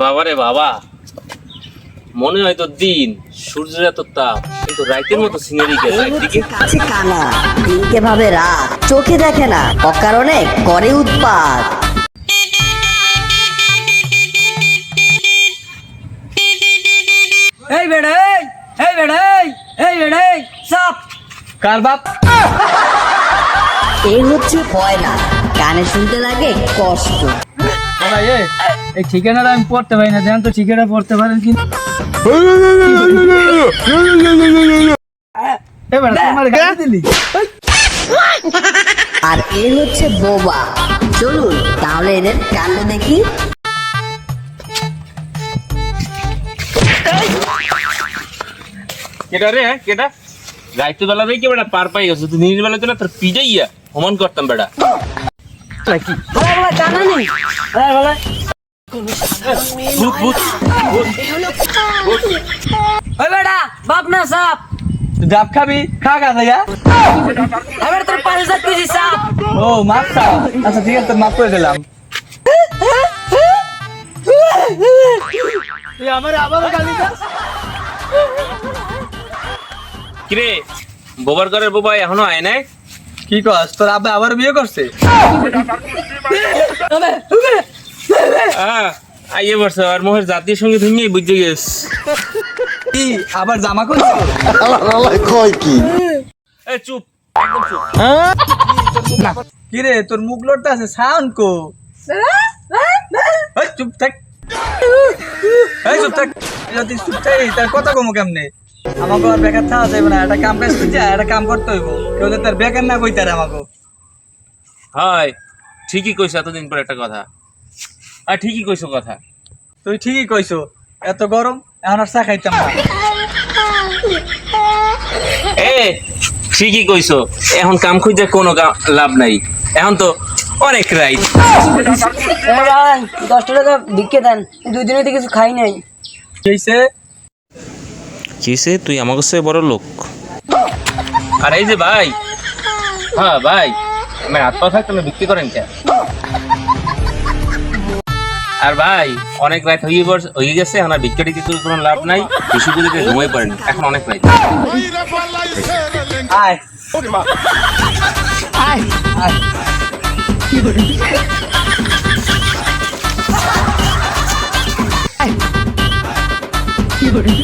বাবারে বাবা, মনে হয় তো দিন, সূর্যের এত তাপ, কিন্তু রাইতের মতো সিনারি গেছে একদিকে। কাছে কানা, দিনকে ভাবে রাত, চোখে দেখে না, অকারণে করে উৎপাত। এই বেড়ে, এই বেড়ে, এই বেড়ে, সাপ কার বাপ? এই হচ্ছে পয়লা, কানে শুনতে লাগে কষ্ট। এই ঠিকানাটা আমি পড়তে পারি না, জান তো ঠিকানা পড়তে পারেন কি? আর এই হচ্ছে বোবা। চলুন তাহলে এদের কাণ্ড দেখি। কেটা রে, কেটা? রাইতে বেলা দেখি বেটা পার পাই গেছে, তুই দিনের বেলা তো না তোর পিজাইয়া হমান করতাম বেটা। কি জানা নেই? ভূত ভূত ভূত। ওই বেটা বাপ না সাপ, ডাব খাবি? খা খা ভাইয়া। এবার তোর 5000 কেজি সাপ। ও মাপ সাপ, আচ্ছা ঠিক আছে, তোর মাপ করে দিলাম। তুই আমার আবার গালি দাস। কিরে, বোবার ঘরের বোবা এখনো আয় নাই? কি কস, তোর আব্বা আবার বিয়ে করছে? আইয়ে বসে আর মোহের জাতীয় সঙ্গীত শুনিয়ে বুঝে গেছ। কি আবার জামা করছে? কয় কি? এ চুপ, একদম চুপ। কি রে, তোর মুখ লড়তে আছে, সাউন্ড কো? এই চুপ থাক, এই চুপ থাক। যদি চুপ থাকি তার কথা কমো কেমনে? আমাকে আর বেকার থাকা যাইব না, একটা কাম কাজ করছে, একটা কাম করতে হইব। কেউ যদি তার বেকার না কইতারে আমাকে। হয়, ঠিকই কইছো এতদিন পর একটা কথা। আর ঠিকই কইছো কথা। তুই ঠিকই কইছো, এত গরম এখন আর চা খাইতাম না। এ ঠিকই কইছো, এখন কাম খুঁজে কোনো লাভ নাই, এখন তো অনেক রাইত। 10 টাকা ভিক্ষে দেন, 2 দিন হইতে কিছু খাই নাই। কইছে কিসে তুই আমার কাছে বড় লোক? আর এই যে ভাই, হ্যাঁ ভাই, আমি হাত পা থাকতে বিক্রি করেন কে? আর ভাই অনেক রাত হয়ে গেছে, এখন আর ভিক্ষা টিকে কোনো লাভ নাই, বেশি করে ঘুমাই পড়েন, এখন অনেক রাত। আয় আয় আয়। কি করি? কি করি?